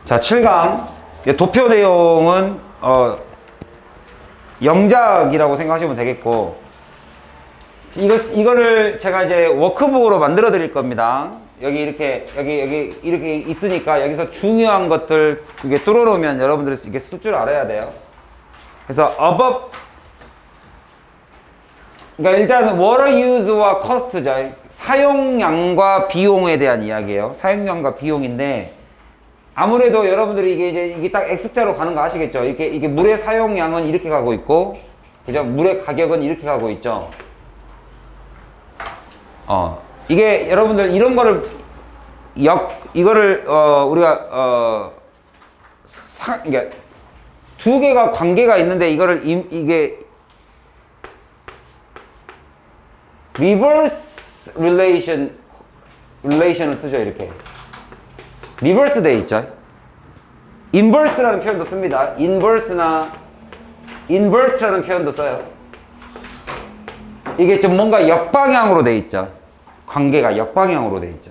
자, 7강. 도표 내용은, 영작이라고 생각하시면 되겠고, 이거를 제가 이제 워크북으로 만들어 드릴 겁니다. 여기 이렇게 있으니까 여기서 중요한 것들, 그게 뚫어놓으면 여러분들이 이게 쓸 줄 알아야 돼요. 그래서 above, 그러니까 일단 water use와 cost죠. 사용량과 비용에 대한 이야기예요. 사용량과 비용인데, 아무래도 여러분들이 이게 딱 X자로 가는 거 아시겠죠? 이게 물의 사용량은 이렇게 가고 있고, 그죠? 물의 가격은 이렇게 가고 있죠? 이게 여러분들 이런 거를, 우리가, 그러니까 두 개가 관계가 있는데 이거를, 이게, reverse relation을 쓰죠, 이렇게. 리버스 돼 있죠. 인버스라는 표현도 씁니다. 인버스나 인버트라는 표현도 써요. 이게 좀 뭔가 역방향으로 돼 있죠. 관계가 역방향으로 돼 있죠.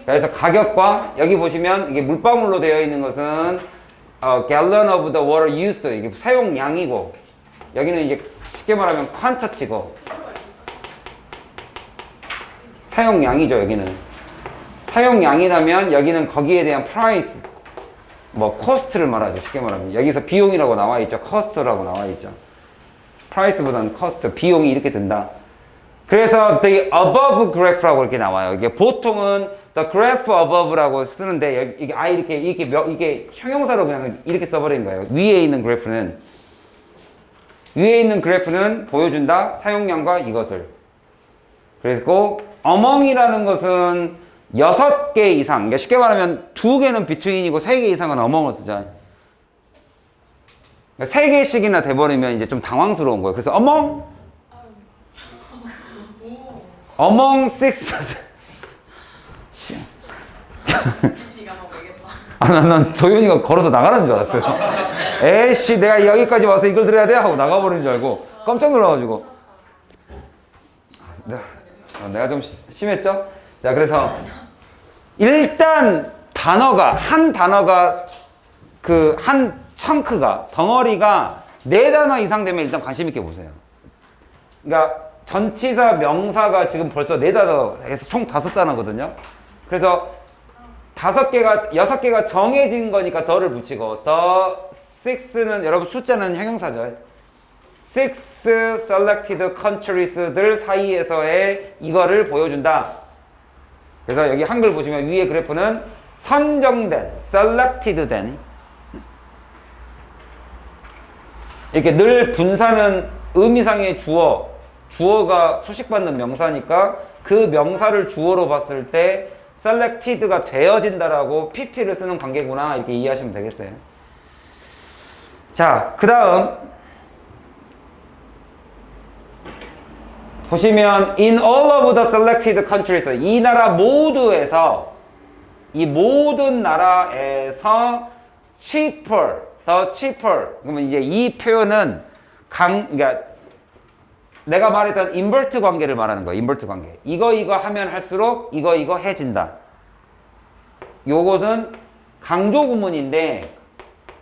그래서 가격과 여기 보시면 이게 물방울로 되어 있는 것은 gallon of the water used, 이게 사용량이고, 여기는 이제 쉽게 말하면 퀀터치고 사용량이죠. 여기는 사용량이라면 여기는 거기에 대한 프라이스, 코스트를 말하죠. 쉽게 말하면 여기서 비용이라고 나와 있죠. 커스트라고 나와 있죠. 프라이스보다는 커스트, 비용이 이렇게 든다. 그래서 the above graph라고 이렇게 나와요. 이게 보통은 the graph above라고 쓰는데 이게 형용사로 그냥 이렇게 써버린 거예요. 위에 있는 그래프는 보여준다. 사용량과 이것을. 그리고 among이라는 것은 6개 이상, 그러니까 쉽게 말하면 2개는 between이고 3개 이상은 among을 쓰죠. 그러니까 3개씩이나 돼버리면 이제 좀 당황스러운 거예요. 그래서 among six. 난 도윤이가 걸어서 나가는 줄 알았어요. 에이씨, 내가 여기까지 와서 이걸 들어야 돼? 하고 나가버리는 줄 알고 깜짝 놀라가지고. 내가 좀 심했죠? 자, 그래서 일단 한 단어가 한 청크가, 덩어리가 4단어 이상 되면 일단 관심 있게 보세요. 그러니까 전치사, 명사가 지금 벌써 4단어에서 총 5단어거든요. 그래서 6개가 정해진 거니까 더를 붙이고, 더 6는 여러분 숫자는 형용사죠. 6 selected countries들 사이에서의 이거를 보여준다. 그래서 여기 한글 보시면 위에 그래프는 선정된, selected 된, 이렇게 늘 분사는 의미상의 주어가 수식받는 명사니까 그 명사를 주어로 봤을 때 selected가 되어진다라고 pp를 쓰는 관계구나, 이렇게 이해하시면 되겠어요. 자, 그 다음 보시면 in all of the selected countries, 이 나라 모두에서, 이 모든 나라에서 cheaper, the cheaper. 그러면 이제 이 표현은 그러니까 내가 말했던 invert 관계를 말하는 거예요. invert 관계. 이거 하면 할수록 이거 해진다. 요거는 강조 구문인데,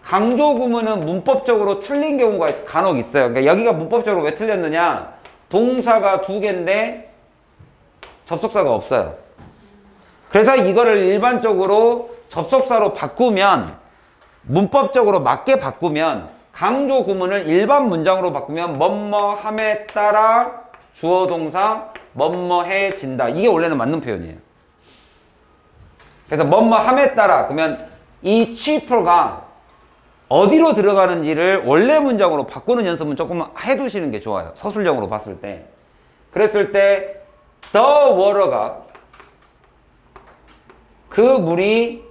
강조 구문은 문법적으로 틀린 경우가 간혹 있어요. 그러니까 여기가 문법적으로 왜 틀렸느냐? 동사가 2개인데 접속사가 없어요. 그래서 이거를 일반적으로 접속사로 바꾸면, 문법적으로 맞게 바꾸면, 강조 구문을 일반 문장으로 바꾸면 뭐뭐함에 따라 주어 동사 뭐뭐해진다. 이게 원래는 맞는 표현이에요. 그래서 뭐뭐함에 따라, 그러면 이 cheaper가 어디로 들어가는지를 원래 문장으로 바꾸는 연습은 조금 해두시는 게 좋아요. 서술형으로 봤을 때. 그랬을 때 the water가, 그 물이,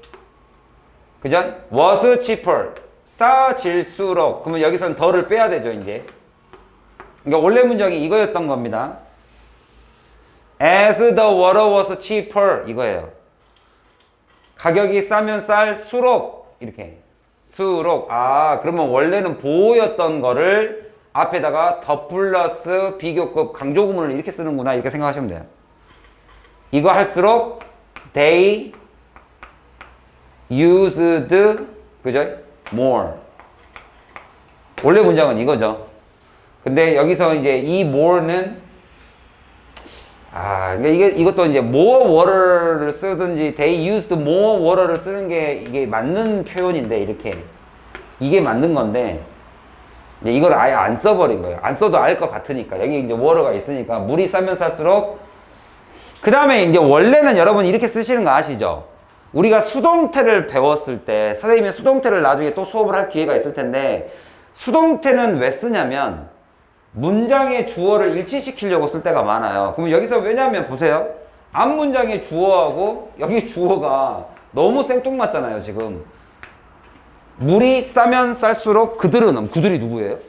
그죠? was cheaper, 싸질수록. 그러면 여기서는 더를 빼야 되죠, 이제. 그러니까 원래 문장이 이거였던 겁니다. as the water was cheaper, 이거예요. 가격이 싸면 쌀수록, 이렇게. 수록. 그러면 원래는 보호였던 거를 앞에다가 더 플러스 비교급 강조구문을 이렇게 쓰는구나, 이렇게 생각하시면 돼요. 이거 할수록 they used, 그죠? more. 원래 문장은 이거죠. 근데 여기서 이제 이 more는 그러니까 이것도 이제 more water를 쓰든지 they used more water를 쓰는 게 이게 맞는 표현인데 이게 맞는 건데 이제 이걸 아예 안 써버린 거예요. 안 써도 알 것 같으니까 여기 이제 water가 있으니까 물이 싸면 쌀수록 그 다음에 이제 원래는 여러분 이렇게 쓰시는 거 아시죠? 우리가 수동태를 배웠을 때 선생님이 수동태를 나중에 또 수업을 할 기회가 있을 텐데 수동태는 왜 쓰냐면 문장의 주어를 일치시키려고 쓸 때가 많아요. 그럼 여기서 왜냐면 보세요. 앞 문장의 주어하고 여기 주어가 너무 생뚱맞잖아요. 지금 물이 싸면 쌀수록 그들이 누구예요?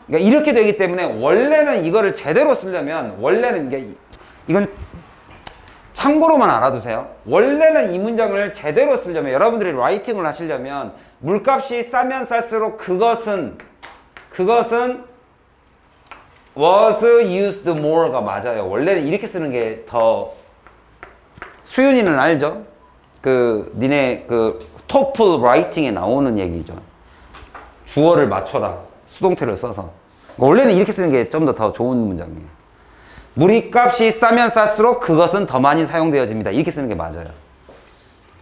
그러니까 이렇게 되기 때문에 원래는 이거를 제대로 쓰려면 원래는 이건 참고로만 알아두세요. 원래는 이 문장을 제대로 쓰려면 여러분들이 라이팅을 하시려면 물값이 싸면 쌀수록 그것은 was used more가 맞아요. 원래는 이렇게 쓰는 게 더 수윤이는 알죠? 니네 토플 라이팅에 나오는 얘기죠. 주어를 맞춰라. 수동태를 써서. 원래는 이렇게 쓰는 게 좀 더 좋은 문장이에요. 물이 값이 싸면 쌀수록 그것은 더 많이 사용되어집니다. 이렇게 쓰는 게 맞아요.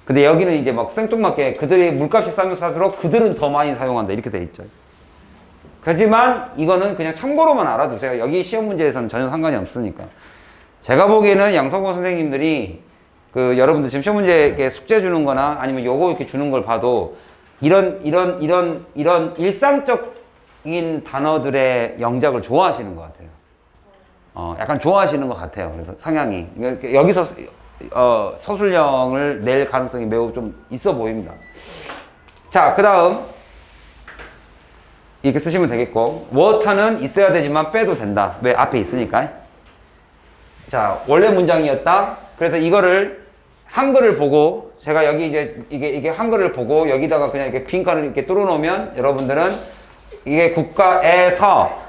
근데 여기는 이제 막 생뚱맞게 그들이 물값이 싸면 쌀수록 그들은 더 많이 사용한다. 이렇게 돼 있죠. 하지만 이거는 그냥 참고로만 알아두세요. 여기 시험 문제에서는 전혀 상관이 없으니까. 제가 보기에는 양성호 선생님들이 여러분들 지금 시험 문제에 숙제 주는 거나 아니면 요거 이렇게 주는 걸 봐도 이런 일상적인 단어들의 영작을 좋아하시는 것 같아요. 약간 좋아하시는 것 같아요. 그래서 성향이. 여기서 서술형을 낼 가능성이 매우 좀 있어 보입니다. 자, 그 다음. 이렇게 쓰시면 되겠고. water는 있어야 되지만 빼도 된다. 왜? 앞에 있으니까. 자, 원래 문장이었다. 그래서 이거를 한글을 보고, 제가 여기 이게 한글을 보고, 여기다가 그냥 이렇게 빈칸을 이렇게 뚫어 놓으면, 여러분들은 이게 국가에서,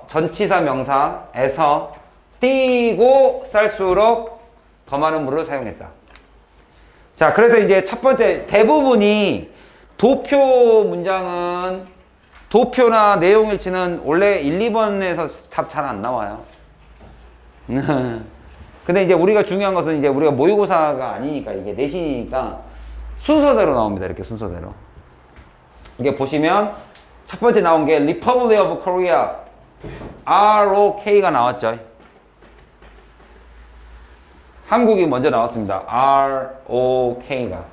전치사 명사에서 뛰고 쌀수록 더 많은 물을 사용했다. 자, 그래서 이제 첫 번째, 대부분이 도표 문장은, 도표나 내용일치는 원래 1, 2번에서 답 잘 안 나와요. 근데 이제 우리가 중요한 것은 이제 우리가 모의고사가 아니니까 이게 내신이니까 순서대로 나옵니다. 이렇게 순서대로. 이게 보시면 첫 번째 나온 게 Republic of Korea ROK가 나왔죠. 한국이 먼저 나왔습니다. ROK가.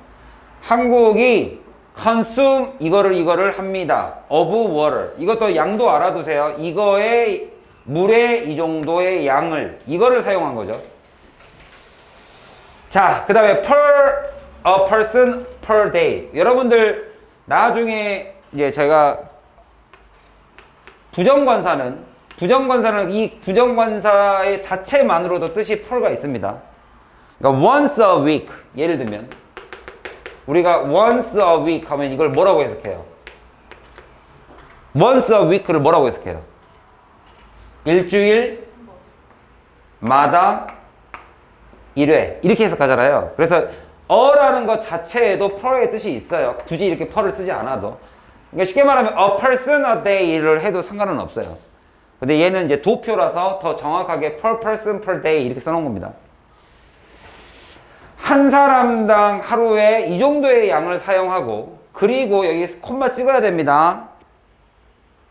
한국이 consume 이거를 합니다. of water. 이것도 양도 알아두세요. 이거의 물의 이 정도의 양을 이거를 사용한 거죠. 자, 그 다음에 per a person per day. 여러분들 나중에 이제 제가 부정관사는 이 부정관사의 자체만으로도 뜻이 per가 있습니다. 그러니까 once a week 예를 들면 우리가 once a week 하면 이걸 뭐라고 해석해요? once a week를 뭐라고 해석해요? 일주일마다 1회 이렇게 해석하잖아요. 그래서 어라는 것 자체에도 per의 뜻이 있어요. 굳이 이렇게 per를 쓰지 않아도. 그러니까 쉽게 말하면 a person a day를 해도 상관은 없어요. 근데 얘는 이제 도표라서 더 정확하게 per person per day 이렇게 써놓은 겁니다. 한 사람당 하루에 이 정도의 양을 사용하고, 그리고 여기 콤마 찍어야 됩니다.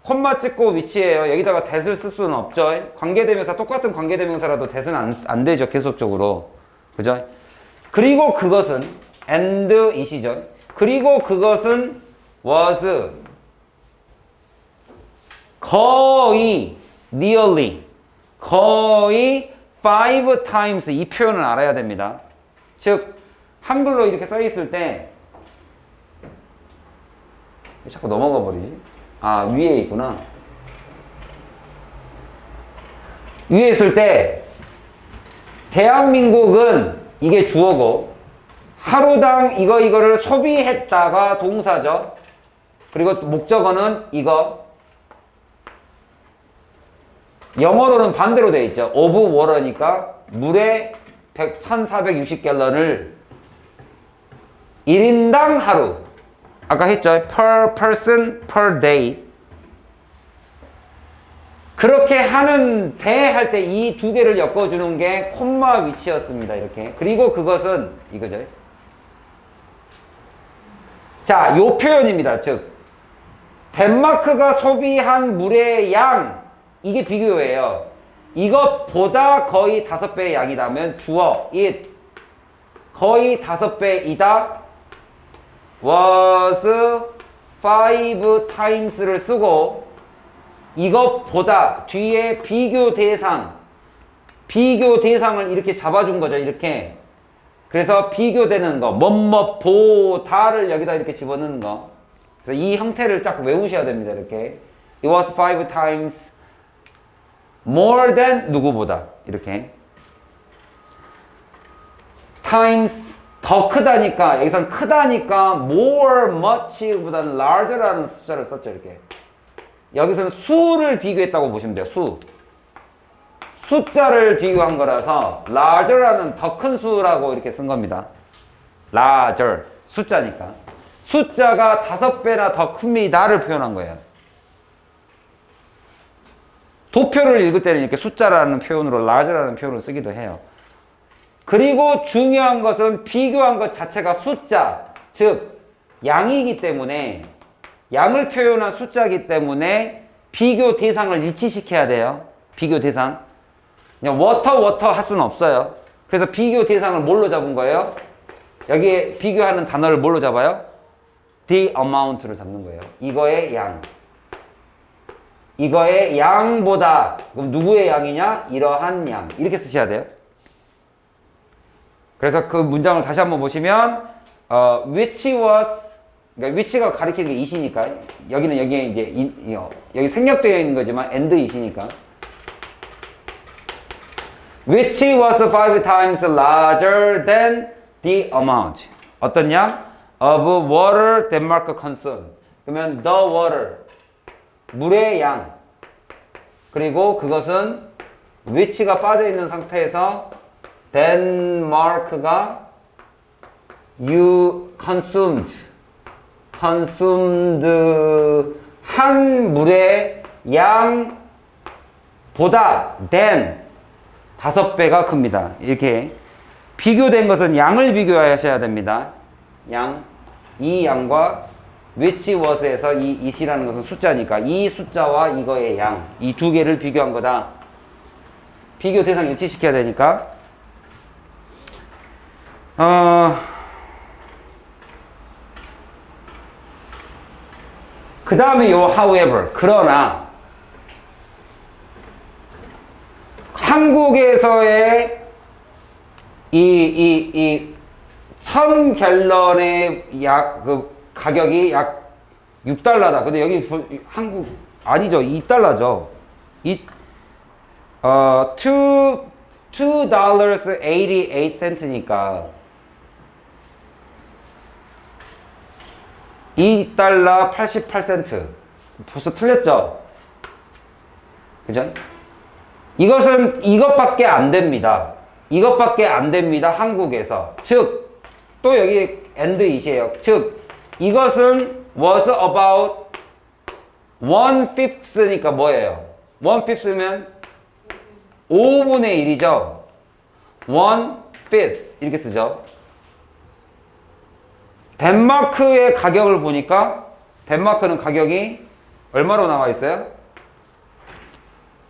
콤마 찍고 위치에요. 여기다가 that을 쓸 수는 없죠. 관계대명사, 똑같은 관계대명사라도 that은 안 되죠. 계속적으로. 그죠? 그리고 그것은 and it이죠. 그리고 그것은 was 거의 nearly 거의 5 times 이 표현을 알아야 됩니다. 즉 한글로 이렇게 써 있을 때 왜 자꾸 넘어가 버리지? 아, 위에 있구나. 위에 있을 때 대한민국은 이게 주어고 하루당 이거를 소비했다가 동사죠. 그리고 목적어는 이거. 영어로는 반대로 되어 있죠. of water니까 물에 1460갤런을 1인당 하루. 아까 했죠? per person per day. 그렇게 하는데 할 때 이 두 개를 엮어주는 게 콤마 위치였습니다. 이렇게. 그리고 그것은 이거죠. 자, 요 표현입니다. 즉, 덴마크가 소비한 물의 양, 이게 비교예요. 이것보다 거의 5배의 양이다면 주어, it. 거의 5배이다. was 5 times를 쓰고, 이것보다 뒤에 비교 대상을 이렇게 잡아준 거죠. 이렇게. 그래서 비교되는 거, 뭐뭐보다를 여기다 이렇게 집어넣는 거. 그래서 이 형태를 쫙 외우셔야 됩니다. 이렇게. It was 5 times more than 누구보다. 이렇게. times 더 크다니까, 여기선 크다니까 more, much보다는 larger라는 숫자를 썼죠. 이렇게. 여기서는 수를 비교했다고 보시면 돼요. 숫자를 비교한 거라서 larger라는 더 큰 수라고 이렇게 쓴 겁니다. larger, 숫자니까. 숫자가 5배나 더 큽니다를 표현한 거예요. 도표를 읽을 때는 이렇게 숫자라는 표현으로 larger라는 표현을 쓰기도 해요. 그리고 중요한 것은 비교한 것 자체가 숫자, 즉 양이기 때문에, 양을 표현한 숫자이기 때문에 비교 대상을 일치시켜야 돼요. 비교 대상. 그냥 워터 할 수는 없어요. 그래서 비교 대상을 뭘로 잡은 거예요? 여기에 비교하는 단어를 뭘로 잡아요? The amount를 잡는 거예요. 이거의 양. 이거의 양보다. 그럼 누구의 양이냐? 이러한 양. 이렇게 쓰셔야 돼요. 그래서 그 문장을 다시 한번 보시면 which was, 그러니까 which가 가리키는 게 it이니까 여기는 여기에 이제 여기 생략되어 있는 거지만 and it이니까 which was 5 times larger than the amount. 어떤 양? of water Denmark consumed. 그러면 the water, 물의 양. 그리고 그것은 which가 빠져 있는 상태에서 덴마크가 you consumed 한 물의 양보다 than 5배가 큽니다. 이렇게 비교된 것은 양을 비교하셔야 됩니다. 양, 이 양과 which was에서 이 it이라는 것은 숫자니까 이 숫자와 이거의 양, 이 두 개를 비교한 거다. 비교 대상 일치시켜야 되니까. 그 다음에 요 however, 그러나 한국에서의 이 1000갤런의 그 가격이 약 6달러다. 근데 여기 한국 아니죠. 2달러죠. $2.88니까 2달러 88센트. 벌써 틀렸죠? 그죠? 이것은 이것밖에 안 됩니다. 이것밖에 안 됩니다. 한국에서. 즉, 또 여기 and it이에요. 즉, 이것은 was about 1/5니까 뭐예요? 1/5면 5분의 1이죠. 1/5 이렇게 쓰죠. 덴마크의 가격을 보니까 덴마크는 가격이 얼마로 나와 있어요?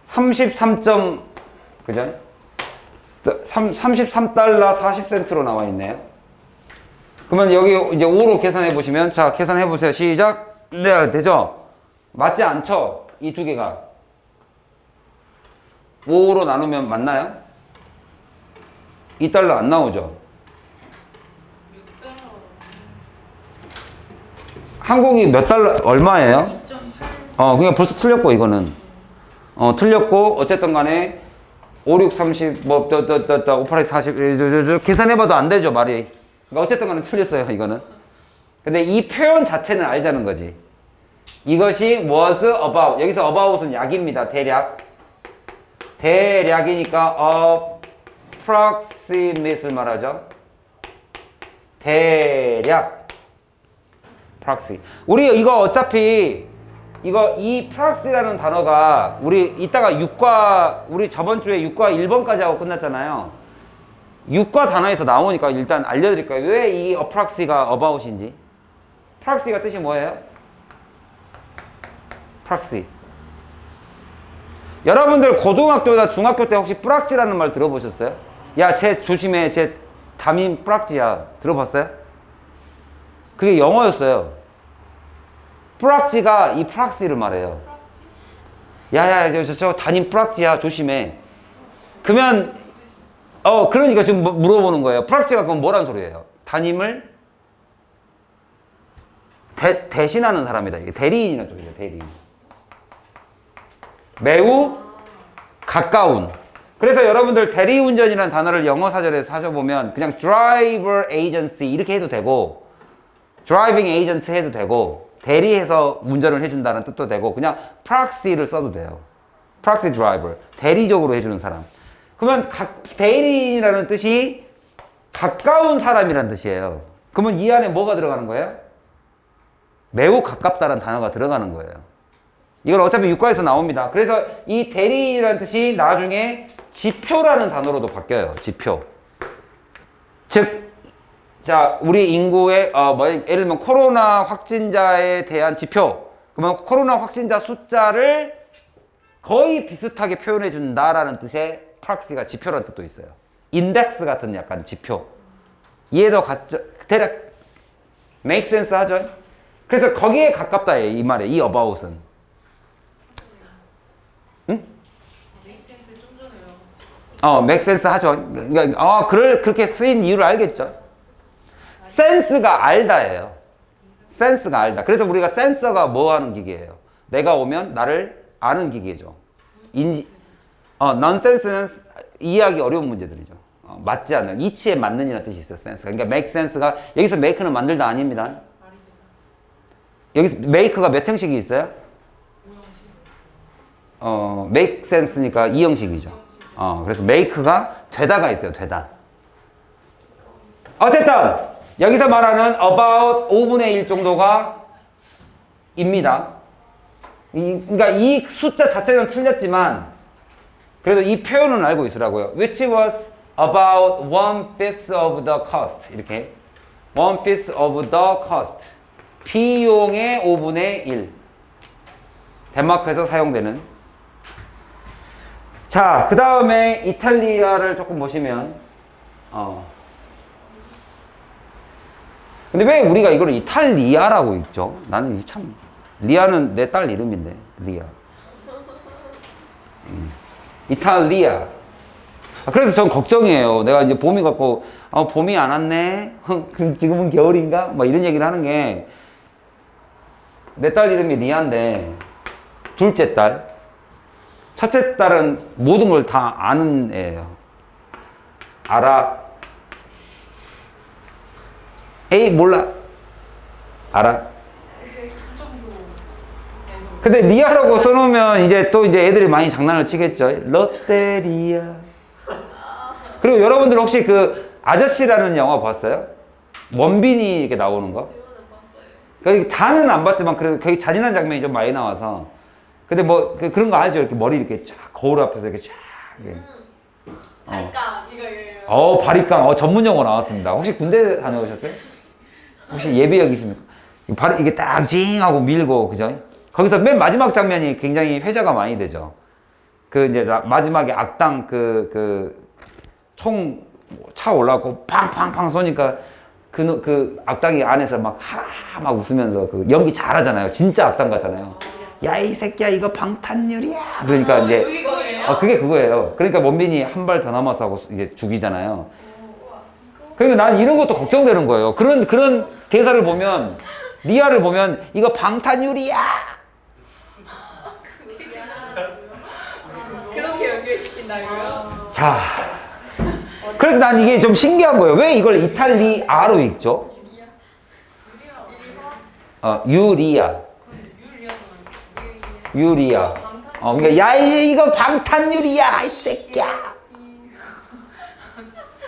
33. 그죠? 33달러 40센트로 나와 있네요. 그러면 여기 이제 5로 계산해 보시면, 자, 계산해 보세요. 시작. 네, 되죠? 맞지 않죠? 이 두 개가 5로 나누면 맞나요? 2달러 안 나오죠? 한국이 몇 달러, 얼마예요? 2.8. 그냥 벌써 틀렸고, 이거는. 틀렸고, 어쨌든 간에, 5, 6, 30, 5, 8, 40, 계산해봐도 안 되죠, 말이. 그러니까 어쨌든 간에 틀렸어요, 이거는. 근데 이 표현 자체는 알자는 거지. 이것이 was about. 여기서 about은 약입니다, 대략. 대략이니까 approximate을 말하죠. 대략 프락시. 우리 이거 어차피 이 프락시라는 단어가 우리 이따가 우리 저번 주에 6과 1번까지 하고 끝났잖아요. 6과 단어에서 나오니까 일단 알려드릴까요? 왜 이 어프락시가 about인지. 프락시가 뜻이 뭐예요? 프락시. 여러분들 고등학교나 중학교 때 혹시 뿌락지라는 말 들어보셨어요? 야, 쟤 조심해. 쟤 담임 뿌락지야. 들어봤어요? 그게 영어였어요. 뿌락지가 이 프락시를 말해요. 야야, 저 담임 뿌락지야. 조심해. 그러면 그러니까 지금 물어보는 거예요. 프락지가 그럼 뭐란 소리예요? 담임을 대신하는 사람이다. 이게 대리인이라는 소리예요. 대리인. 매우 가까운. 그래서 여러분들 대리운전이라는 단어를 영어 사전에서 찾아보면 그냥 driver agency 이렇게 해도 되고 driving agent 해도 되고 대리해서 운전을 해준다는 뜻도 되고 그냥 proxy를 써도 돼요. proxy driver. 대리적으로 해주는 사람. 그러면 대리인이라는 뜻이 가까운 사람이라는 뜻이에요. 그러면 이 안에 뭐가 들어가는 거예요? 매우 가깝다는 단어가 들어가는 거예요. 이건 어차피 육과에서 나옵니다. 그래서 이 대리인이라는 뜻이 나중에 지표라는 단어로도 바뀌어요. 지표. 즉, 자, 우리 인구의, 예를 들면 코로나 확진자에 대한 지표. 그러면 코로나 확진자 숫자를 거의 비슷하게 표현해 준다라는 뜻의 프락시가 지표라는 뜻도 있어요. 인덱스 같은 약간 지표. 이해도 대략 make sense 하죠? 그래서 거기에 가깝다, 이 말에, 이 about은. 응? make sense 좀 전에요. make sense 하죠. 그러니까, 그렇게 쓰인 이유를 알겠죠? 센스가 알다예요. 센스가 알다. 그래서 우리가 센서가 뭐 하는 기계예요? 내가 오면 나를 아는 기계죠. nonsense는 이해하기 어려운 문제들이죠. 맞지 않는, 이치에 맞는 이라는 뜻이 있어요, 센스가. 그러니까 make sense가, 여기서 make는 만들다 아닙니다. 여기서 make가 몇 형식이 있어요? make sense니까 이 형식이죠. 그래서 make가 되다가 있어요, 되다. 어쨌든, 여기서 말하는 about 5분의 1 정도가 입니다. 그러니까 이 숫자 자체는 틀렸지만, 그래도 이 표현은 알고 있으라고요. Which was about 1/5 of the cost. 이렇게. 1/5 of the cost. 비용의 5분의 1. 덴마크에서 사용되는. 자, 그 다음에 이탈리아를 조금 보시면, 근데 왜 우리가 이걸 이탈리아라고 읽죠? 나는 참, 리아는 내 딸 이름인데, 리아. 이탈리아. 그래서 전 걱정이에요. 내가 이제 봄이 갖고, 봄이 안 왔네? 그럼 지금은 겨울인가? 막 이런 얘기를 하는 게, 내 딸 이름이 리아인데, 둘째 딸. 첫째 딸은 모든 걸 다 아는 애예요. 알아. 에이, 몰라. 알아. 근데 리아라고 써놓으면 이제 또 이제 애들이 많이 장난을 치겠죠. 롯데리아. 그리고 여러분들 혹시 그 아저씨라는 영화 봤어요? 원빈이 이렇게 나오는 거? 거기 다는 안 봤지만 그래도 거기 잔인한 장면이 좀 많이 나와서. 근데 뭐 그런 거 알죠? 이렇게 머리 이렇게 쫙 거울 앞에서 이렇게 쫙. 바리깡 이거. 바리깡. 전문 용어 나왔습니다. 혹시 군대 다녀오셨어요? 혹시 예비역이십니까? 이게 딱 징하고 밀고 그죠? 거기서 맨 마지막 장면이 굉장히 회자가 많이 되죠. 그 이제 마지막에 악당 총 차 올라가고 팡팡팡 쏘니까 그 악당이 안에서 막 웃으면서 그 연기 잘하잖아요. 진짜 악당 같잖아요. 야, 이 새끼야, 이거 방탄유리야. 그러니까 이제 그게 그거예요. 그러니까 원빈이 한 발 더 남아서 하고 이제 죽이잖아요. 그러니까 난 이런 것도 걱정되는 거예요. 그런 대사를 보면 리아를 보면 이거 방탄유리야. 그렇게 연결시킨다고요? 자, 그래서 난 이게 좀 신기한 거예요. 왜 이걸 이탈리아로 읽죠? 유리아. 유리아. 그러니까 야, 이거 방탄유리야, 이 새끼야.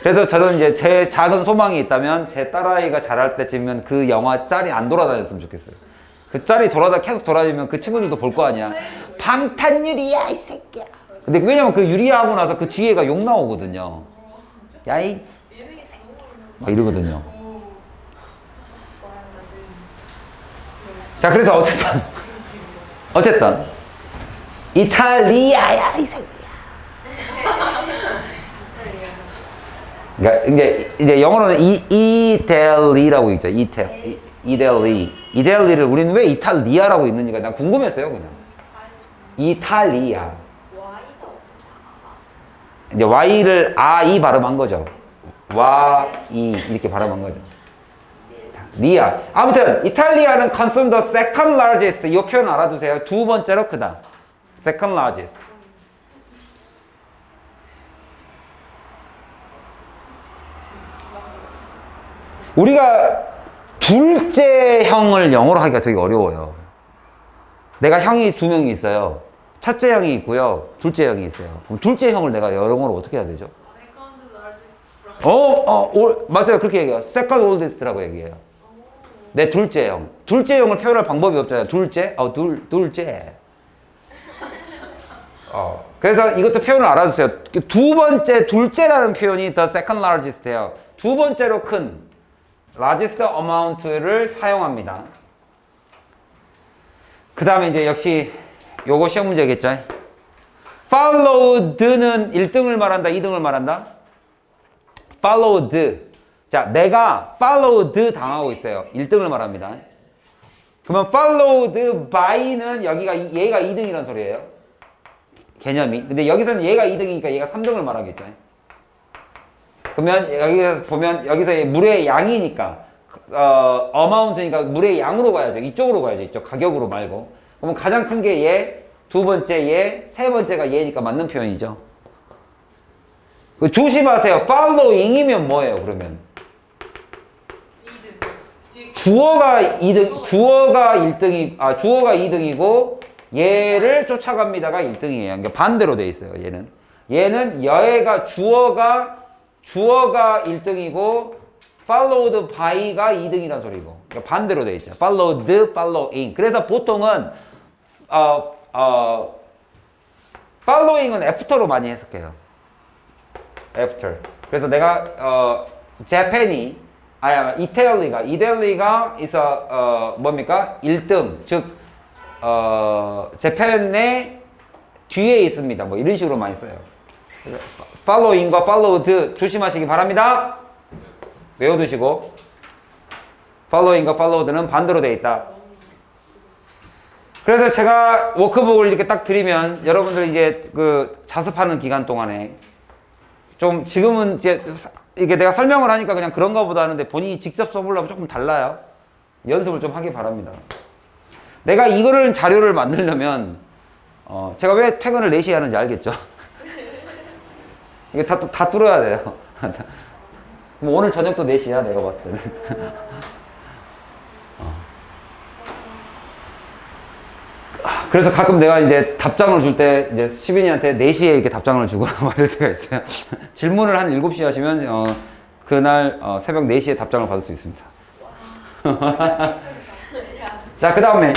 그래서 저는 이제 제 작은 소망이 있다면 제 딸아이가 자랄 때쯤이면 그 영화 짤이 안 돌아다녔으면 좋겠어요. 그 짤이 계속 돌아다니면 그 친구들도 볼 거 아니야. 방탄유리야 이 새끼야. 근데 왜냐면 그 유리야 하고 나서 그 뒤에가 욕 나오거든요. 야이 막 이러거든요. 자, 그래서 어쨌든 이탈리아야 이 새끼야. 그러니까 이제 영어로는 이델리라고 있죠. 이델리를 우리는 왜 이탈리아라고 있는지가 난 궁금했어요, 그냥. 이탈리아. 이제 Y를 I 발음한 거죠. Y 이렇게 발음한 거죠. 리아. 아무튼 이탈리아는 consume the second largest. 이 표현 알아두세요. 두 번째로 크다. second largest. 우리가 둘째 형을 영어로 하기가 되게 어려워요. 내가 형이 두 명이 있어요. 첫째 형이 있고요. 둘째 형이 있어요. 그럼 둘째 형을 내가 영어로 어떻게 해야 되죠? 맞아요. 그렇게 얘기해요. second oldest라고 얘기해요. 내 둘째 형. 둘째 형을 표현할 방법이 없잖아요. 둘째? 둘째. 그래서 이것도 표현을 알아주세요. 두 번째, 둘째라는 표현이 the second largest예요. 두 번째로 큰 largest amount를 사용합니다. 그 다음에 이제 역시 요거 시험 문제겠죠. followed는 1등을 말한다, 2등을 말한다? followed. 자, 내가 followed 당하고 있어요. 1등을 말합니다. 그러면 followed by는 얘가 2등이라는 소리예요. 개념이. 근데 여기서는 얘가 2등이니까 얘가 3등을 말하겠죠. 그러면 여기서 보면 여기서 물의 양이니까 amount니까 물의 양으로 가야죠. 이쪽으로 가야죠. 이쪽 가격으로 말고. 그러면 가장 큰 게 얘, 두 번째 얘, 세 번째가 얘니까 맞는 표현이죠. 조심하세요. following이면 뭐예요, 그러면? 주어가 2등이고 얘를 쫓아갑니다가 1등이에요. 그러니까 반대로 돼 있어요, 얘는. 얘는 주어가 1등이고 followed by가 2등이라는 소리고. 그러니까 반대로 돼 있죠. followed, following. 그래서 보통은 following은 after로 많이 해석해요. after. 그래서 내가 Japan이 이탈리가 있어 뭡니까? 1등. 즉 Japan의 뒤에 있습니다. 뭐 이런 식으로 많이 써요. following과 followed 조심하시기 바랍니다. 외워두시고 following과 followed는 반대로 되어 있다. 그래서 제가 워크북을 이렇게 딱 드리면 여러분들 이제 그 자습하는 기간 동안에 좀 지금은 이제 이게 내가 설명을 하니까 그냥 그런가 보다 하는데 본인이 직접 써보려면 조금 달라요. 연습을 좀 하기 바랍니다. 내가 이거를 자료를 만들려면 제가 왜 퇴근을 4시에 하는지 알겠죠? 이게 다 뚫어야 돼요. 뭐 오늘 저녁도 4시야 내가 봤을 때는. 그래서 가끔 내가 이제 답장을 줄 때 이제 시빈이한테 4시에 이렇게 답장을 주거나 막 이럴 때가 있어요. 질문을 한 7시에 하시면 그날 새벽 4시에 답장을 받을 수 있습니다. 자, 그 다음에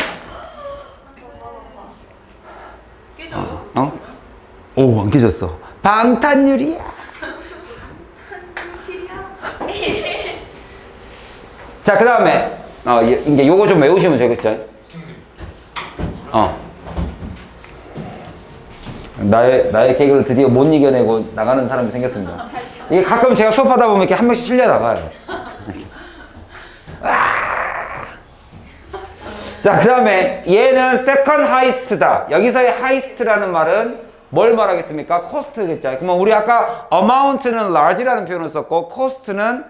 깨져요? 오, 안 깨졌어. 방탄유리야. 자, 그 다음에 이제 요거 좀 외우시면 되겠죠. 나의 개그를 드디어 못 이겨내고 나가는 사람이 생겼습니다. 이게 가끔 제가 수업하다 보면 이렇게 한 명씩 실려 나가요. 자, 그 다음에 얘는 second highest다. 여기서의 highest라는 말은 뭘 말하겠습니까? cost겠죠. 그러면 우리 아까 amount는 large라는 표현을 썼고 cost는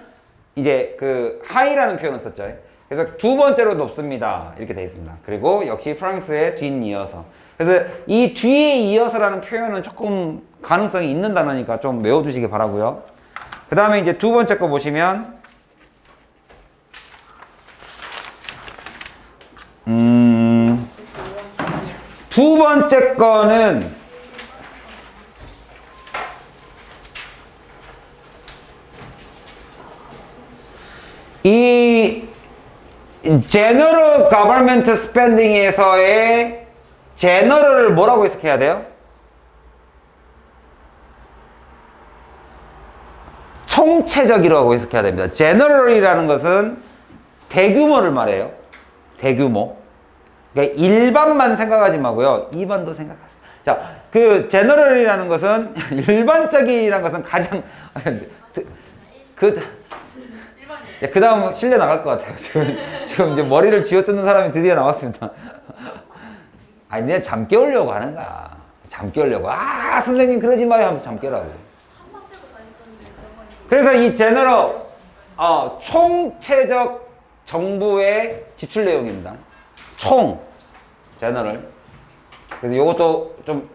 이제 그 high라는 표현을 썼죠. 그래서 두 번째로 높습니다. 이렇게 되어 있습니다. 그리고 역시 프랑스의 뒷이어서. 그래서 이 뒤에 이어서라는 표현은 조금 가능성이 있는 단어니까 좀 외워두시기 바라고요. 그 다음에 이제 두 번째 거 보시면 두 번째 거는 이 general government spending에서의 general을 뭐라고 해석해야 돼요? 총체적이라고 해석해야 됩니다. general이라는 것은 대규모를 말해요. 대규모. 그러니까 일반만 생각하지 마고요. 2번도 생각하세요. 자, 그 general이라는 것은 일반적이라는 것은 가장 그 다음 실내 나갈 것 같아요. 지금 이제 머리를 쥐어뜯는 사람이 드디어 나왔습니다. 아니, 내가 잠 깨우려고 하는 거야. 잠 깨우려고. 아, 선생님 그러지 마요 하면서 잠 깨라고. 그래서 이 제너럴, 총체적 정부의 지출 내용입니다. 제너럴. 그래서 이것도 좀,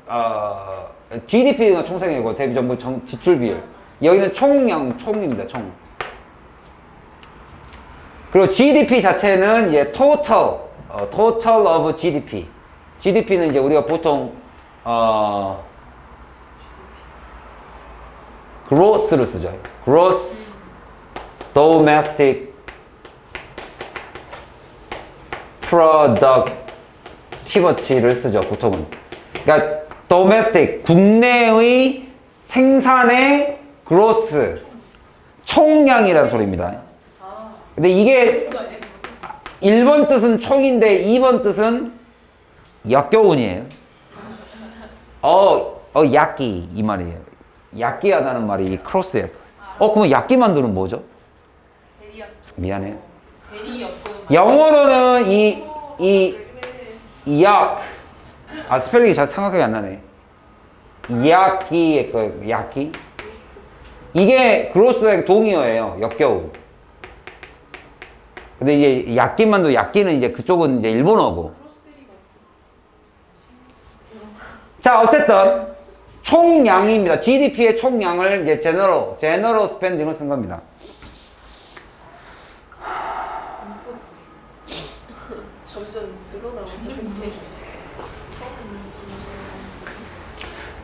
GDP가 총생이고 대비정부 지출 비율. 여기는 총입니다, 총. 그리고 GDP 자체는 이제 total of GDP. GDP는 이제 우리가 보통, gross를 쓰죠. gross domestic productivity를 쓰죠, 보통은. 그러니까 domestic, 국내의 생산의 gross, 총량이라는 소리입니다. 근데 이게 1번 뜻은 총인데 2번 뜻은 역겨운이에요. 야끼 이 말이에요. 야끼하다는 말이 크로스예요. 그러면 야끼 만두는 뭐죠? 미안해요. 영어로는 스펠링이 잘 생각이 안 나네. 야끼의 거, 야끼. 이게 그로스의 동의어예요. 역겨운. 근데 이제 야끼만두, 야끼는 이제 그쪽은 이제 일본어고. 자, 어쨌든 총량입니다. GDP의 총량을 이제 general spending을 쓴 겁니다. 점점 늘어나고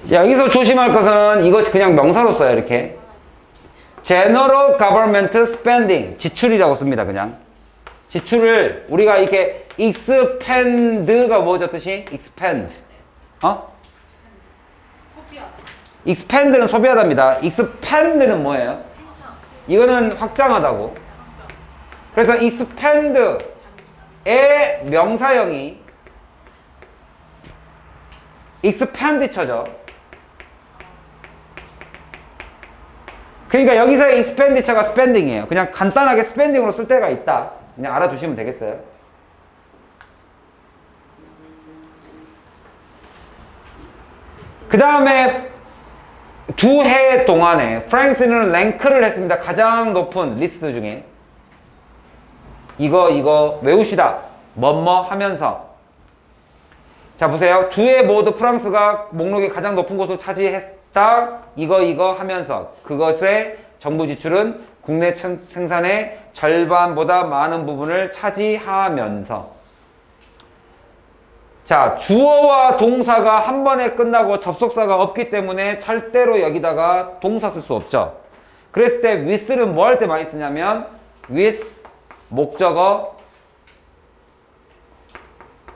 자, 여기서 조심할 것은 이거 그냥 명사로 써요. 이렇게 general government spending, 지출이라고 씁니다. 그냥 지출을 우리가 이렇게 expand가 뭐죠? 뜻이? expand. expand는 소비하다입니다. expand는 뭐예요? 이거는 확장하다고. 그래서 expand의 명사형이 expenditure죠. 그러니까 여기서의 expenditure가 spending이에요. 그냥 간단하게 spending으로 쓸 때가 있다. 그냥 알아두시면 되겠어요. 그 다음에 두 해 동안에 프랑스는 랭크를 했습니다. 가장 높은 리스트 중에 이거 외우시다. 뭐뭐 하면서. 자, 보세요. 두 해 모두 프랑스가 목록에 가장 높은 곳을 차지했다. 이거 하면서 그것의 정부 지출은 국내 생산의 절반보다 많은 부분을 차지하면서. 자, 주어와 동사가 한 번에 끝나고 접속사가 없기 때문에 절대로 여기다가 동사 쓸 수 없죠. 그랬을 때 with는 뭐 할 때 많이 쓰냐면 with, 목적어,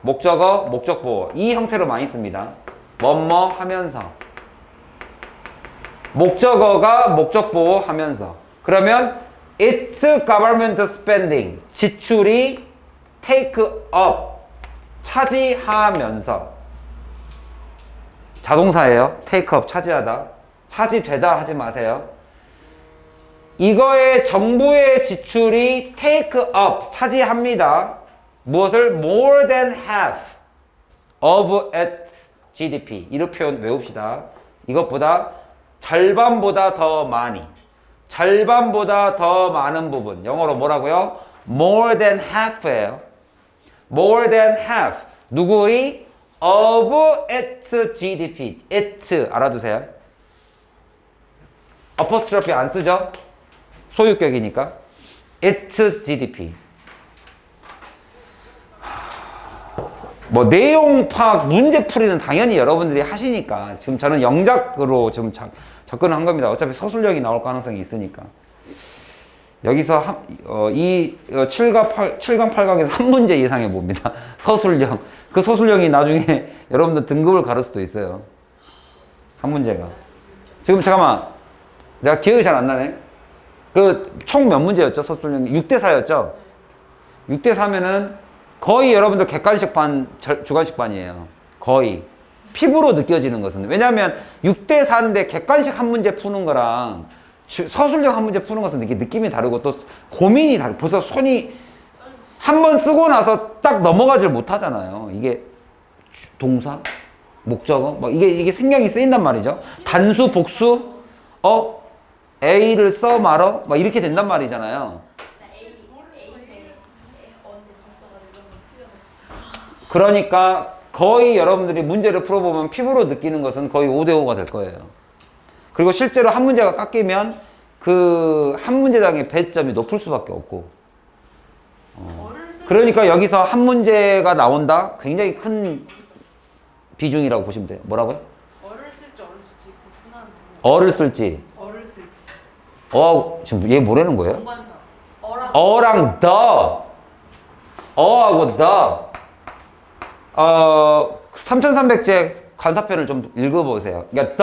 목적보호 이 형태로 많이 씁니다. 뭐뭐 하면서. 목적어가 목적보호 하면서. 그러면 it's government spending, 지출이 take up, 차지하면서. 자동사예요. take up, 차지하다. 차지되다 하지 마세요. 이거의 정부의 지출이 take up, 차지합니다. 무엇을? more than half of its GDP. 이런 표현 외웁시다. 이것보다 절반보다 더 많이. 절반보다 더 많은 부분. 영어로 뭐라고요? more than half예요. more than half. 누구의? of its GDP. it 알아두세요. 어퍼스트로피 안 쓰죠? 소유격이니까. its GDP. 뭐 내용 파악, 문제 풀이는 당연히 여러분들이 하시니까 지금 저는 영작으로 지금 접근을 한 겁니다. 어차피 서술력이 나올 가능성이 있으니까. 여기서 7강, 8강에서 한 문제 예상해 봅니다. 서술형. 그 서술형이 나중에 여러분들 등급을 가를 수도 있어요. 한 문제가. 지금 잠깐만. 내가 기억이 잘 안 나네. 그 총 몇 문제였죠? 서술형이 6대 4였죠? 6대 4면은 거의 여러분들 객관식 반, 주관식 반이에요. 거의. 피부로 느껴지는 것은. 왜냐하면 6대 4인데 객관식 한 문제 푸는 거랑 서술형 한 문제 푸는 것은 이게 느낌이 다르고 또 고민이 다르고 벌써 손이 한 번 쓰고 나서 딱 넘어가질 못하잖아요. 이게 동사, 목적어, 막 이게 신경이 쓰인단 말이죠. 단수, 복수, A를 써 말어, 막 이렇게 된단 말이잖아요. 그러니까 거의 여러분들이 문제를 풀어보면 피부로 느끼는 것은 거의 5대 5가 될 거예요. 그리고 실제로 한 문제가 깎이면 그 한 문제당의 배점이 높을 수밖에 없고. 그러니까 여기서 한 문제가 나온다? 굉장히 큰 비중이라고 보시면 돼요. 뭐라고요? 어를 쓸지 어를 쓸지 구분하는 어를 쓸지. 어를 쓸지 지금 얘 뭐라는 거예요? 정관사 어랑 어랑 the. 어하고 the. 3300제 관사편을 좀 읽어보세요. 그러니까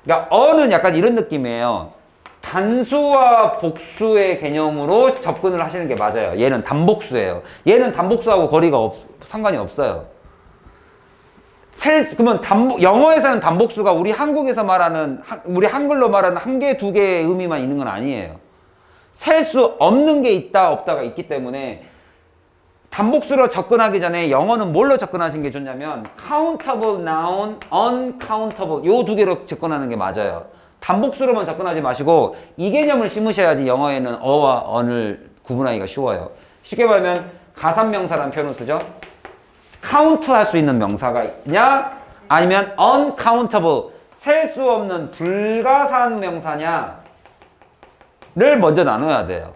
그러니까 어는 약간 이런 느낌이에요. 단수와 복수의 개념으로 접근을 하시는 게 맞아요. 얘는 단복수예요. 얘는 단복수하고 거리가 상관이 없어요. 그러면 영어에서는 단복수가 우리 한국에서 말하는, 우리 한글로 말하는 한 개, 두 개의 의미만 있는 건 아니에요. 셀 수 없는 게 있다, 없다가 있기 때문에 단복수로 접근하기 전에 영어는 뭘로 접근하시는 게 좋냐면 countable noun, uncountable 요 두 개로 접근하는 게 맞아요. 단복수로만 접근하지 마시고 이 개념을 심으셔야지 영어에는 어와 언을 구분하기가 쉬워요. 쉽게 말하면 가산명사라는 표현을 쓰죠. count 할 수 있는 명사가 있냐? 아니면 uncountable, 셀 수 없는 불가산 명사냐를 먼저 나눠야 돼요.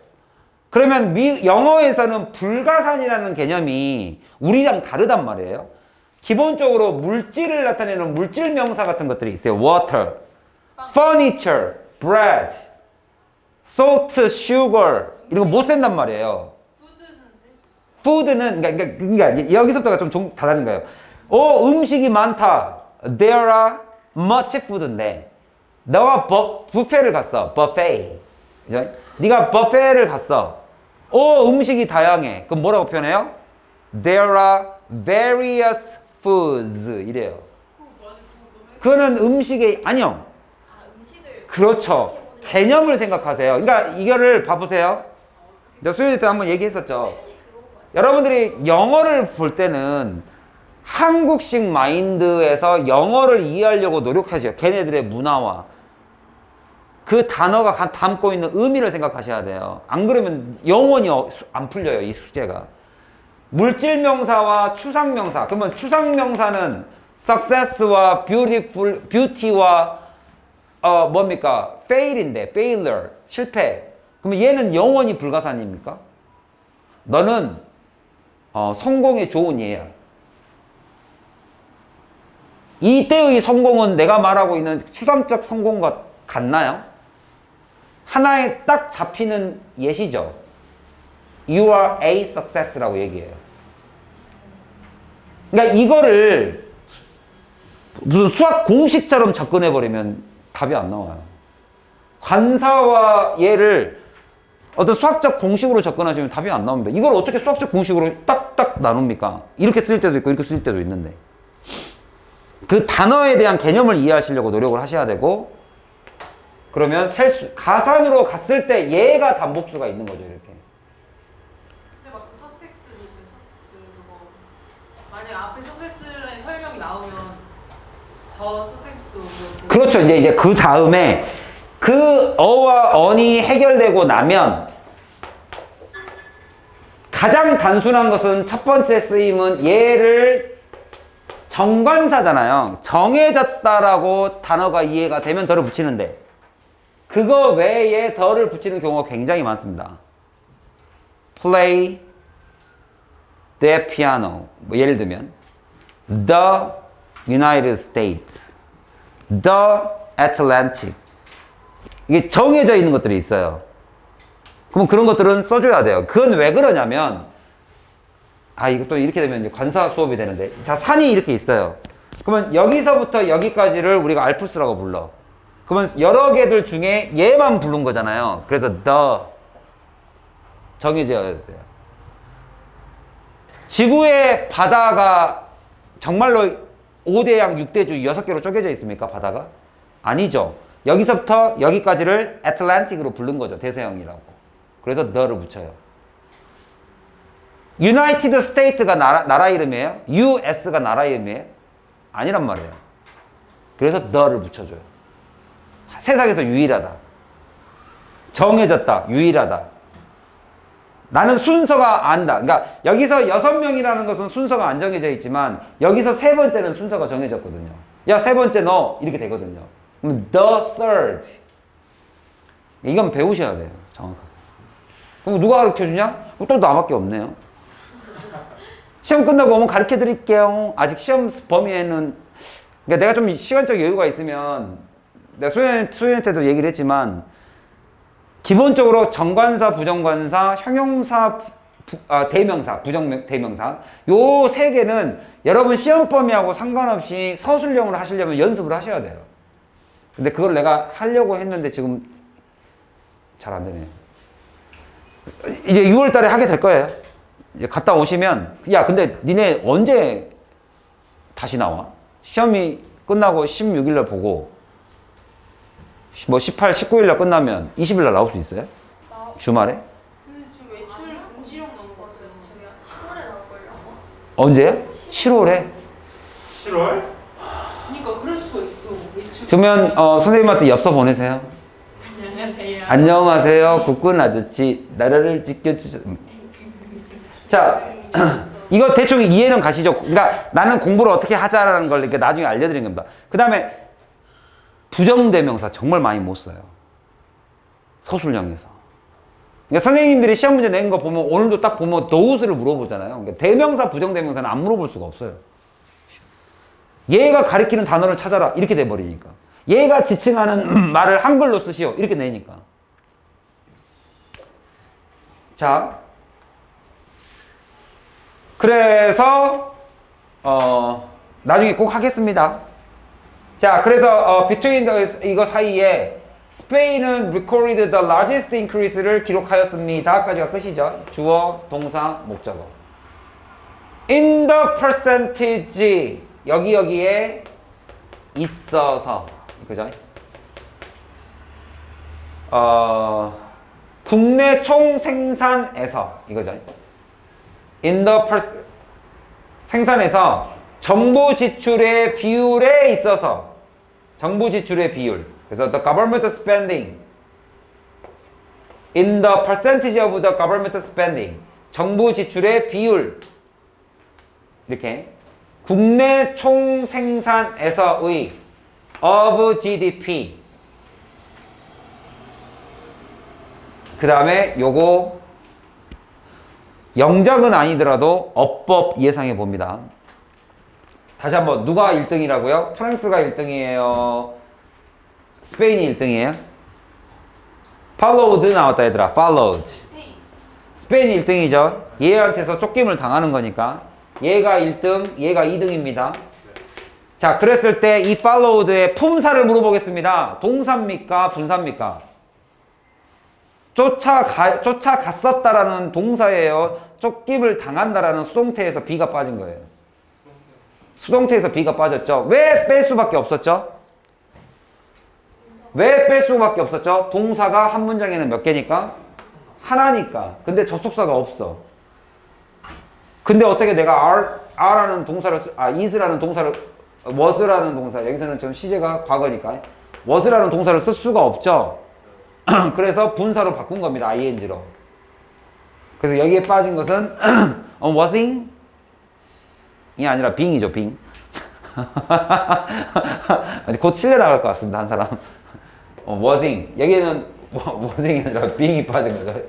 그러면 영어에서는 불가산이라는 개념이 우리랑 다르단 말이에요. 기본적으로 물질을 나타내는 물질 명사 같은 것들이 있어요. water, furniture, bread, salt, sugar 이런 거 못 쓴단 말이에요. food는 그러니까 여기서부터가 좀 다른 거예요. 음식이 많다. There are much food인데 너가 뷔페를 갔어. buffet. 그죠? 네가 뷔페를 갔어. 음식이 다양해. 그럼 뭐라고 표현해요? There are various foods 이래요. 그거는 음식의 아니요. 그렇죠. 개념을 생각하세요. 그러니까 이거를 봐보세요. 내가 수요일 때 한번 얘기했었죠. 여러분들이 영어를 볼 때는 한국식 마인드에서 영어를 이해하려고 노력하죠. 걔네들의 문화와 그 단어가 담고 있는 의미를 생각하셔야 돼요. 안 그러면 영원히 안 풀려요, 이 숙제가. 물질명사와 추상명사. 그러면 추상명사는 success와 beautiful, beauty와 뭡니까? fail인데, failure, 실패. 그러면 얘는 영원히 불가산입니까? 너는 성공의 좋은 예야. 이때의 성공은 내가 말하고 있는 추상적 성공과 같나요? 하나에 딱 잡히는 예시죠. You are a success라고 얘기해요. 그러니까 이거를 무슨 수학 공식처럼 접근해버리면 답이 안 나와요. 관사와 얘를 어떤 수학적 공식으로 접근하시면 답이 안 나옵니다. 이걸 어떻게 수학적 공식으로 딱딱 나눕니까? 이렇게 쓸 때도 있고 이렇게 쓸 때도 있는데 그 단어에 대한 개념을 이해하시려고 노력을 하셔야 되고 그러면 가산으로 갔을 때 얘가 단복수가 있는 거죠. 이렇게. 근데 막 그 서섹스도 있죠. 서섹스 그거 만약 앞에 서섹스의 설명이 나오면 더 서섹스 그렇죠. 이제 그 다음에 그 어와 언이 해결되고 나면 가장 단순한 것은 첫 번째 쓰임은 얘를 정관사잖아요. 정해졌다라고 단어가 이해가 되면 덜을 붙이는데 그거 외에 덜을 붙이는 경우가 굉장히 많습니다. Play the piano. 뭐 예를 들면 The United States, The Atlantic. 이게 정해져 있는 것들이 있어요. 그럼 그런 것들은 써줘야 돼요. 그건 왜 그러냐면, 이거 또 이렇게 되면 이제 관사 수업이 되는데. 자, 산이 이렇게 있어요. 그러면 여기서부터 여기까지를 우리가 알프스라고 불러. 그러면 여러 개들 중에 얘만 부른 거잖아요. 그래서 the 정해져야 돼요. 지구의 바다가 정말로 5대양 6대주 6개로 쪼개져 있습니까? 바다가? 아니죠. 여기서부터 여기까지를 애틀란틱으로 부른 거죠. 대서양이라고. 그래서 the를 붙여요. United States가 나라 이름이에요? US가 나라 이름이에요? 아니란 말이에요. 그래서 the를 붙여줘요. 세상에서 유일하다. 정해졌다. 유일하다. 나는 순서가 안다. 그러니까 여기서 6명이라는 것은 순서가 안 정해져 있지만 여기서 세 번째는 순서가 정해졌거든요. 야, 세 번째 너 이렇게 되거든요. 그럼 the third. 이건 배우셔야 돼요. 정확하게. 그럼 누가 가르쳐주냐? 또 나밖에 없네요. 시험 끝나고 오면 가르쳐 드릴게요. 아직 시험 범위에는 그러니까 내가 좀 시간적 여유가 있으면 내가 소연한테도 얘기를 했지만 기본적으로 정관사, 부정관사, 형용사, 대명사, 대명사 요 세 개는 여러분 시험 범위하고 상관없이 서술형으로 하시려면 연습을 하셔야 돼요. 근데 그걸 내가 하려고 했는데 지금 잘 안 되네요. 이제 6월 달에 하게 될 거예요. 이제 갔다 오시면 야 근데 니네 언제 다시 나와? 시험이 끝나고 16일 날 보고 뭐 18, 19일 날 끝나면 20일 날 나올 수 있어요? 주말에? 근데 지금 외출 금지령 나온 거 같아요. 저기 10월에 나올걸요 아마? 언제요? 7월에? 7월? 그러니까 그럴 수가 있어. 외출. 그러면 선생님한테 엽서 보내세요. 안녕하세요. 안녕하세요. 국군 아저씨 나라를 지켜주셔. 자, 이거 대충 이해는 가시죠? 그러니까 나는 공부를 어떻게 하자라는 걸 이렇게 나중에 알려드리는 겁니다. 그 다음에 부정대명사 정말 많이 못 써요. 서술형에서. 그러니까 선생님들이 시험 문제 낸 거 보면 오늘도 딱 보면 those를 물어보잖아요. 그러니까 대명사, 부정대명사는 안 물어볼 수가 없어요. 얘가 가리키는 단어를 찾아라 이렇게 돼버리니까. 얘가 지칭하는 말을 한글로 쓰시오 이렇게 내니까. 자, 그래서 나중에 꼭 하겠습니다. 자, 그래서 between 이거 사이에 스페인은 recorded the largest increase를 기록하였습니다. 까지가 끝이죠. 주어, 동사, 목적어. in the percentage 여기에 있어서 그죠? 국내 총 생산에서 이거죠. in the 생산에서 정부 지출의 비율에 있어서 정부 지출의 비율. 그래서 the government spending in the percentage of the government spending 정부 지출의 비율 이렇게 국내 총 생산에서의 of GDP 그 다음에 요거 영작은 아니더라도 어법 예상해 봅니다. 다시 한번 누가 1등이라고요? 프랑스가 1등이에요? 스페인이 1등이에요? followed 나왔다 얘들아. followed. 스페인이 1등이죠. 얘한테서 쫓김을 당하는 거니까 얘가 1등, 얘가 2등입니다. 자, 그랬을 때 이 followed의 품사를 물어보겠습니다. 동사입니까? 분사입니까? 쫓아갔었다라는 동사예요. 쫓김을 당한다라는 수동태에서 B가 빠진 거예요. 수동태에서 B가 빠졌죠. 왜 뺄 수밖에 없었죠? 왜 뺄 수밖에 없었죠? 동사가 한 문장에는 몇 개니까? 하나니까. 근데 접속사가 없어. 근데 어떻게 내가 are라는 동사를 is라는 동사를 was라는 동사 여기서는 좀 시제가 과거니까 was라는 동사를 쓸 수가 없죠. 그래서 분사로 바꾼 겁니다. ing로. 그래서 여기에 빠진 것은 wasing 이 아니라 being이죠. being. 곧 칠레 나갈 것 같습니다. 한 사람. wasing. 여기에는 wasing이 아니라 being이 빠진 거죠.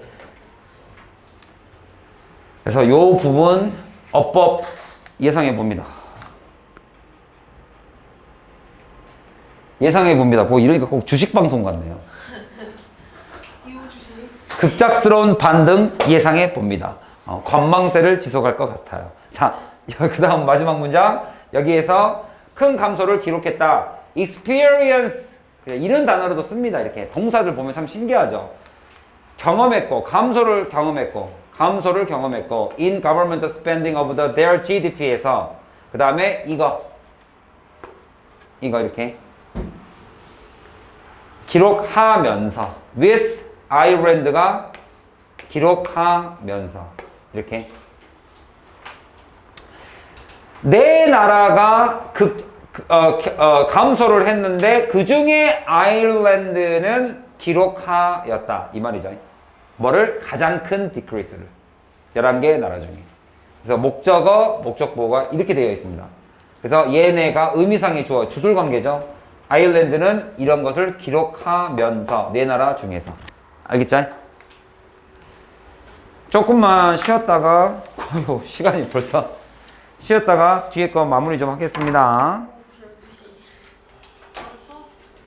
그래서 요 부분 어법 예상해 봅니다. 예상해 봅니다. 뭐 이러니까 꼭 주식 방송 같네요. 이호 주식. 급작스러운 반등 예상해 봅니다. 관망세를 지속할 것 같아요. 자, 그 다음 마지막 문장. 여기에서 큰 감소를 기록했다. experience. 이런 단어로도 씁니다. 이렇게 동사들 보면 참 신기하죠. 경험했고, 감소를 경험했고, in government spending of their GDP에서, 그 다음에 이거 이렇게 기록하면서, with Ireland가 기록하면서, 이렇게 내 나라가 감소를 했는데 그 중에 아일랜드는 기록하였다 이 말이죠. 뭐를? 가장 큰 decrease를 11개의 나라 중에. 그래서 목적어, 목적보호가 이렇게 되어 있습니다. 그래서 얘네가 의미상의 주어, 주술관계죠. 아일랜드는 이런 것을 기록하면서 네 나라 중에서. 알겠죠? 조금만 쉬었다가 시간이 벌써 쉬었다가 뒤에 거 마무리 좀 하겠습니다.